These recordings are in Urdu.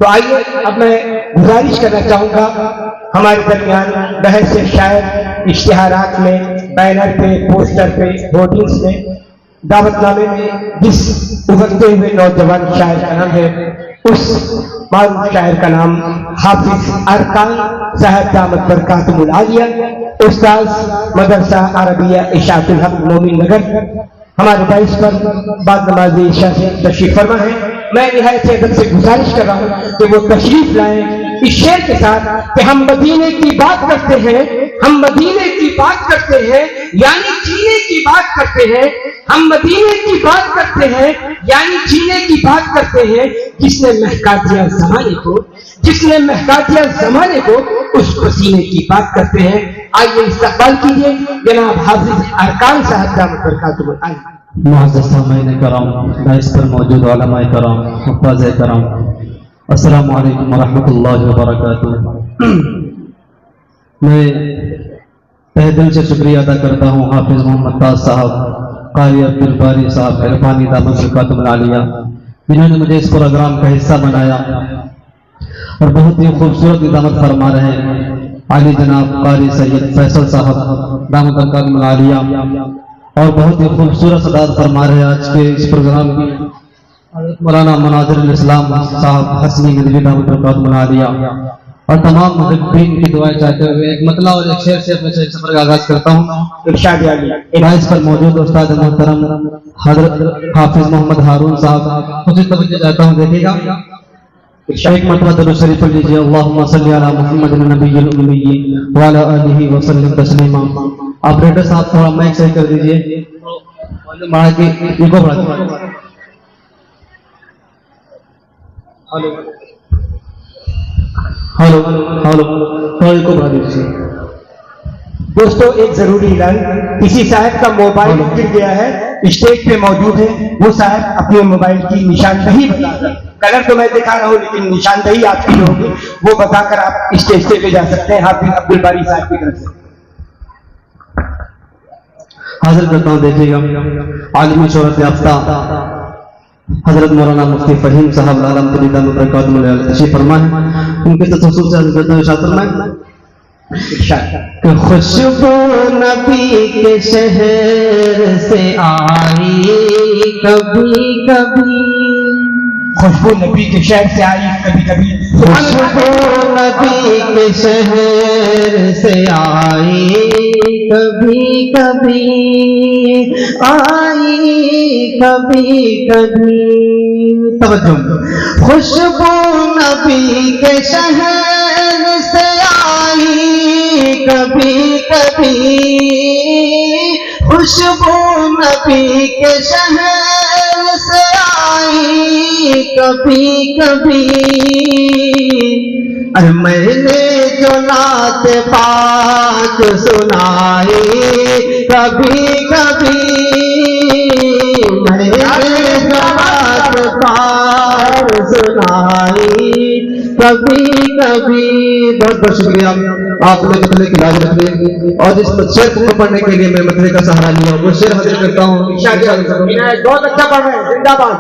تو آئیے اب میں گزارش کرنا چاہوں گا ہمارے درمیان بہت سے شاعر اشتہارات میں، بینر پہ، پوسٹر پہ، ہورڈنگس میں، دعوت نامے میں جس ابھرتے ہوئے نوجوان شاعر کا نام ہے، اس معروف شاعر کا نام حافظ ارکان صاحب دامت برکاتہ العالیہ، استاذ مدرسہ عربیہ اشاعت الحق مومن نگر ہمارے باعث پر بعد نماز عشاء سے تشریف فرما ہے۔ میں نہایت سے ادب سے گزارش کر رہا ہوں کہ وہ تشریف لائیں اس شعر کے ساتھ کہ ہم مدینے کی بات کرتے ہیں، ہم مدینے کی بات کرتے ہیں یعنی جینے کی بات کرتے ہیں، ہم مدینے کی بات کرتے ہیں یعنی جینے کی بات کرتے ہیں، جس نے مہکا دیا زمانے کو، جس نے مہکا دیا زمانے کو، اس پسینے کی بات کرتے ہیں۔ آئیے استقبال کیجیے جناب حافظ ارکان صاحب دامت برکاتہ العالیہ۔ معزز سامعین کرام، دائس پر موجود علماء کرام، حفاظ کرام، السلام علیکم ورحمۃ اللہ وبرکاتہ۔ میں تہ دل سے شکریہ ادا کرتا ہوں حافظ محمد تاج صاحب، قاری عبدالباری صاحب عرفانی دامت برکاتہ العالیہ، جنہوں نے مجھے اس پروگرام کا حصہ بنایا اور بہت ہی خوبصورت نظامت فرما رہے ہیں عالی جناب قاری سید فیصل صاحب دامت برکاتہ العالیہ، اور بہت ہی خوبصورت صدارت فرما رہے آج کے اس پروگرام کی مولانا مناظر الاسلام صاحب حسنی ندوی دامت برکاتہ العالیہ، اور تمام محبین کی دعائیں چاہتے ہوئے ایک مطلع اور ایک شعر سے اپنے سفر کا آغاز کرتا ہوں۔ ارشاد عالیہ باعث پر موجود استاد محترم حضرت حافظ محمد ہارون صاحب خصوصی توجہ چاہتا ہوں، دیکھیے گا ایک مرتبہ درود شریف پڑھ لیجیے، اللہم صلی علی محمد النبی الامی وعلی آلہ وسلم تسلیما۔ آپریٹر صاحب تھوڑا مائک صحیح کر دیجیے، بڑھا کے ایکو بڑھا دیجیے۔ ہلو ہلو تھوڑا ایکو بڑھا دیجیے۔ دوستو ایک ضروری اعلان، کسی صاحب کا موبائل گر گیا ہے، اسٹیج پہ موجود ہے، وہ صاحب اپنے موبائل کی نشاندہی بتا کر، کلر تو میں دکھا رہا ہوں لیکن نشاندہی آپ کی ہوگی، وہ بتا کر آپ اسٹیج پہ لے جا سکتے ہیں۔ حافظ عبدالباری صاحب کی طرف سے حاضر کرتا ہوں، دیکھیے گا عالمی شہرت یافتہ حضرت مولانا مفتی فہیم صاحب عالم دامت برکاتہ العالیہ تشریف فرما ہے، ان کے تصوف سے حاضر کرتا ہوں، ارشاد فرمائیں کہ خوشبو نبی کے شہر سے آئی کبھی کبھی، خوشبو نبی کے شہر سے آئی کبھی کبھی، خوشبو نبی کے شہر سے آئی کبھی کبھی، آئی کبھی کبھی، توجہ، خوشبو نبی کے شہر سے آئی کبھی کبھی، خوشبو نبی کے شہر سے آئی کبھی کبھی، اور میں نے جو نعت پاک سنائی کبھی کبھی، میں نے جو نعت پاک سنائی کبھی کبھی۔ بہت بہت شکریہ، آپ نے مطلع کی لاج رکھ لی، اور اس شعر کو پڑھنے کے لیے میں مطلع کا سہارا لیا، وہ شعر حاضر کرتا ہوں۔ بہت اچھا پڑھ رہے ہیں، زندہ باد۔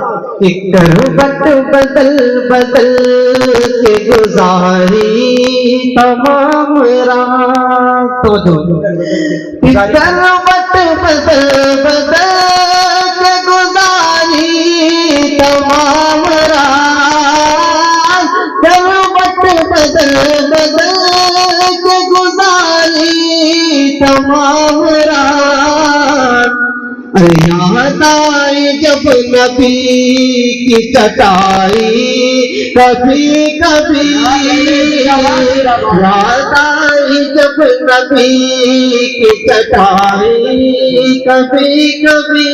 کربت بدل بدل کے گزاری تمام رات، کربت بدل بدل کے گزاری تمام رات، کربت بدل بدل کے گزاری تمام رات، یاد آئی جب نبی کی چٹائی کبھی کبھی، یاد آئی جب نبی کی چٹائی کبھی کبھی،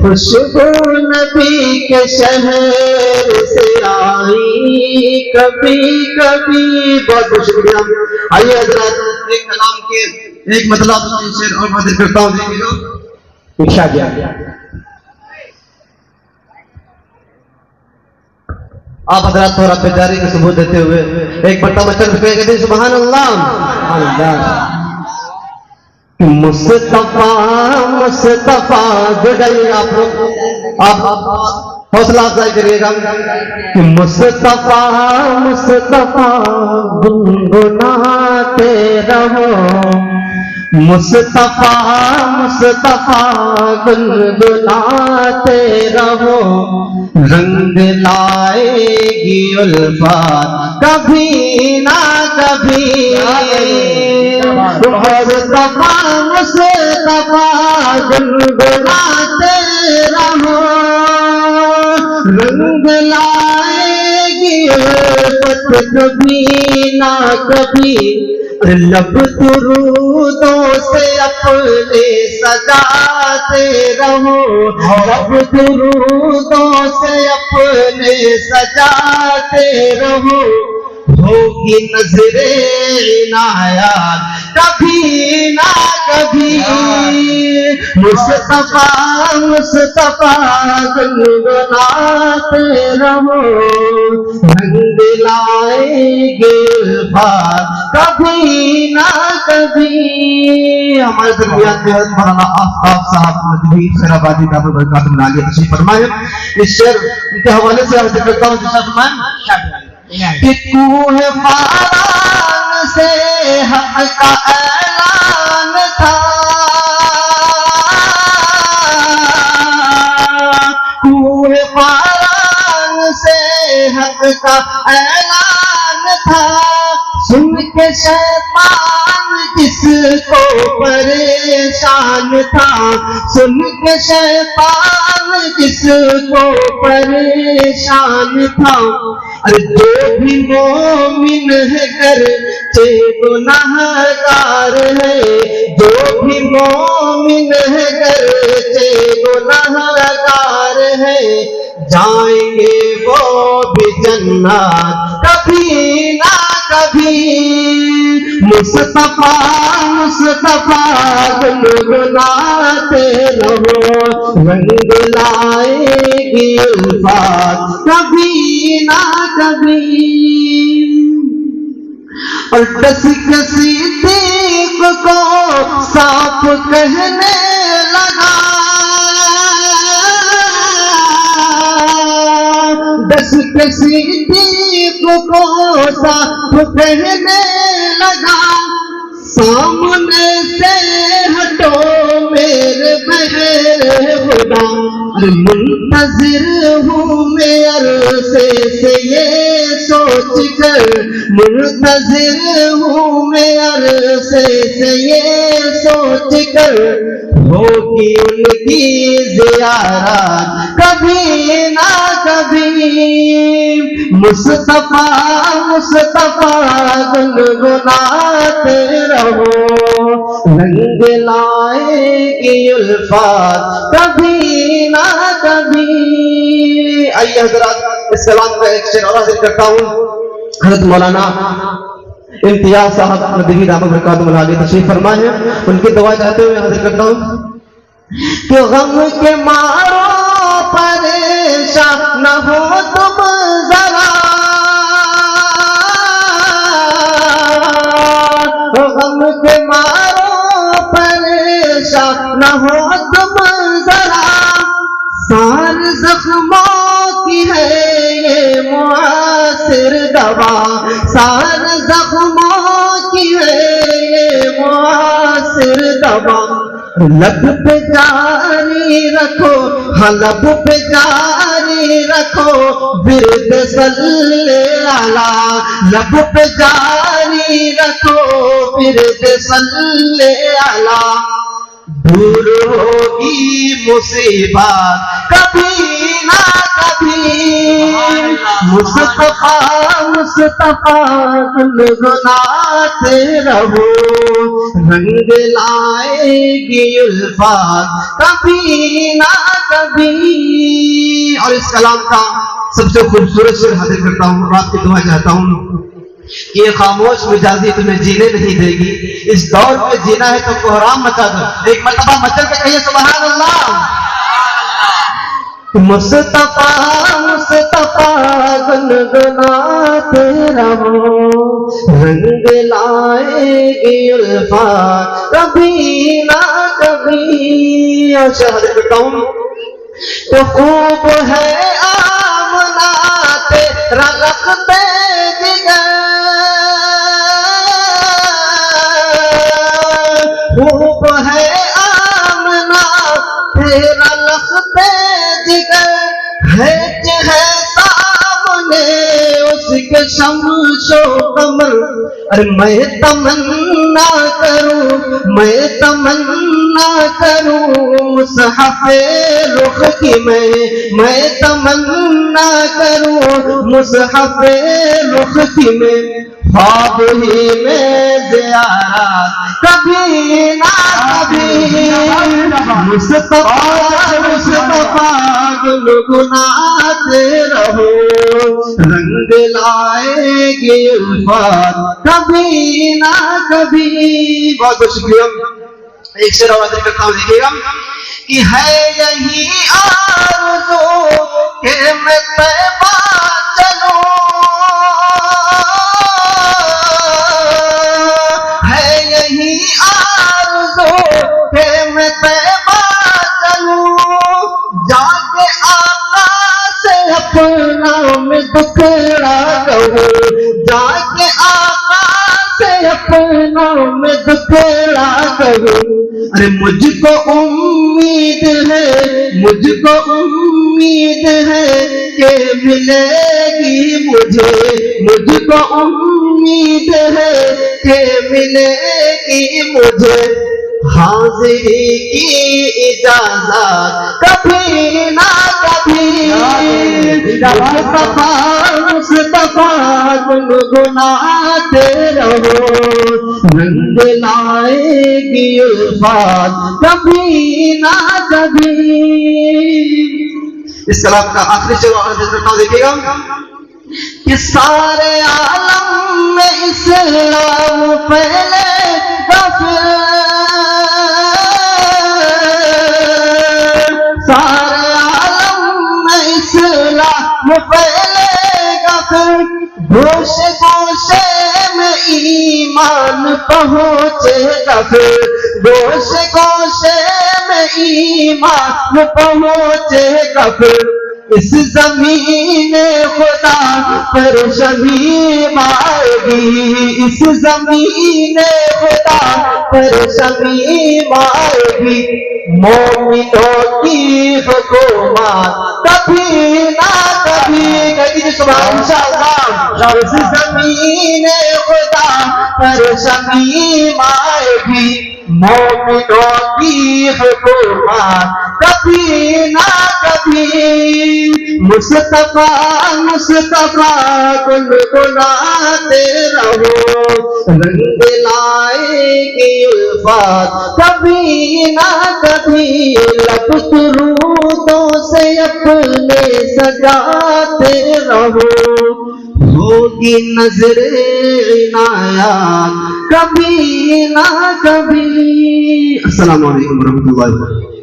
خوشبو نبی کے شہر سے آئی کبھی کبھی۔ بہت بہت شکریہ۔ آئیے حضرات ایک کلام کے ایک مطلب شعر اور حاضر کرتا ہوں، دیکھیے گا ارشاد۔ آپ حضرات تھوڑا بیداری کا ثبوت دیتے ہوئے ایک مرتبہ چل کے کہتے ہیں سبحان اللہ۔ مصطفیٰ مصطفیٰ گئی آپ حوصلہ افزائی کریے گا کہ مصطفیٰ مصطفیٰ گنگناتے رہو، مصطفیٰ مصطفیٰ گنگناتے رہو، رنگ لائے گی الفات کبھی نہ کبھی، مصطفیٰ مصطفیٰ گنگناتے رہو، رنگ لائے گی الفت کبھی نہ کبھی، لب درودوں سے اپنے سجاتے رہو، لب درودوں سے اپنے سجاتے رہو، ہوگی نظر عنایات کبھی نہ کبھی، مصطفیٰ مصطفیٰ گنگناتے رہو، رنگ لائے گے الفاظ کبھی نہ کبھی۔ ہمارے درمیان میں مولانا آفتاب صاحب ندوی خیرآبادی دامت برکاتہ عالیہ تشریف فرمائے۔ اس شعر ان کے حوالے سے عرض کرتا ہوں جیسا فرمائے کہ کوہ فاران سے حق کا اعلان تھا، کوہ فاران سے حق کا اعلان تھا، سن کے شیطان جس کو پریشان تھا، سن کے شیطان جس کو پریشان تھا، جو بھی مومن ہے گرچہ گنہگار ہے، جو بھی مومن ہے گرچہ گنہگار ہے، جائیں گے وہ بھی جنات کبھی نہ کبھی، مصطفیٰ مصطفیٰ گنگناتے رہو، رنگ لائے گی الفاظ کبھی نہ کبھی، اور ڈس کے صدیق کو صاف کہنے لگا، ڈس کے صدیق کو صاف کہنے لگا، سامنے سے ہٹو میرے بغیر خدا، منتظر ہوں میں عرصے سے یہ سوچ کر، منتظر ہوں میں عرصے سے یہ سوچ کر، ہوگی ان کی زیارت کبھی نہ کبھی، مصطفیٰ مصطفیٰ گنگناتے رہو، رنگ لائے گی الفاظ کبھی نہ کبھی۔ آئیے حضرات اس کلام کا ایک شعر اور حاصل کرتا ہوں، حضرت مولانا امتیاز صاحب ندوی دامت برکاتہ عالیہ تشریف فرمائے، ان کی دعا چاہتے ہوئے حاضر کرتا ہوں کہ غم کے مارو پریشان نہ ہو تم ذرا، غم کے مارو پریشان نہ ہو تم ذرا، سار زخموں کی ہے یہ مؤثر دوا، سار زخموں کی ہے یہ مؤثر دوا، لب پہ جاری رکھو، ہاں لب پہ جاری رکھو ورد صلی اللہ، لب پہ جاری رکھو ورد صلی اللہ، دور ہوگی مصیبت کبھی نہ کبھی، مصطفیٰ مصطفیٰ گنگناتے رہو، رنگ لائے گی الفاظ کبھی نہ کبھی۔ اور اس کلام کا سب سے خوبصورت شعر حاصل کرتا ہوں اور آپ کی دعا چاہتا ہوں، یہ خاموش مزاجی تمہیں جینے نہیں دے گی، اس دور میں جینا ہے تو کوہرام مچا دو، ایک مرتبہ مچل کے کہیے سبحان اللہ۔ مصطفیٰ مصطفیٰ گنگناتے رہو، رنگ لائے گی الفاظ کبھی نہ کبھی۔ اور شاہد کرتا ہوں تو خوب ہے آمنہ تیرا لخت جگر، خوب ہے آمنہ تیرا لخت جگر، ہے سامنے اس کے شمس و قمر، ارے میں تمنا کروں مصحف رخ کی، میں تمنا کروں مصحف رخ کی، میں خواب ہی میں زیارت کبھی نہ کبھی، مصطفیٰ گنگناتے رہو، رنگ لائے گی الفات کبھی نہ کبھی۔ بہت بہت شکریہ۔ ایک شعر آواز کرتا ہوں، دیکھیے گا کہ ہے یہی آرزو کہ میں طیبہ چلوں، ہے یہی آرزو کہ میں طیبہ چلوں، جا کے آقا سے اپنا میں دکھڑا کہوں، جا کے آقا سے اپنا میں دکھڑا کہوں، ارے مجھ کو امید ہے کہ ملے گی مجھ کو امید ہے کہ ملے گی مجھے حاضری کی اجازت کبھی نہ کبھی، مصطفیٰ گنگناتے رہو، رنگ لائے گی الفات کبھی نہ کبھی۔ اس کلام کا آخری شعر دیکھیے گا کہ سارے عالم میں اسلام پھیلے گا، سارے عالم میں اسلام پھیلے گا، پھر گوشے گوشے میں ایمان پہنچے گا، پھر گوشے گوشے میں ایمان پہنچے گا، پھر اس زمین خدا پر شمیم آئے گی، اس زمین خدا پر شمیم آئے گی، مومنوں کی حکومت کبھی نہ کبھی، کہیے سبحان اللہ، اس زمین خدا پر شمیم آئے گی، مومنوں کی حکومت کبھی نہ کبھی، مصطفیٰ گنگناتے رہو، رنگ لائے گی الفات کبھی نہ کبھی، لب درودوں سے اپنے سجاتے رہو، ہوگی نظر عنایات کبھی نہ کبھی۔ السلام علیکم ورحمۃ اللہ وبرکاتہ۔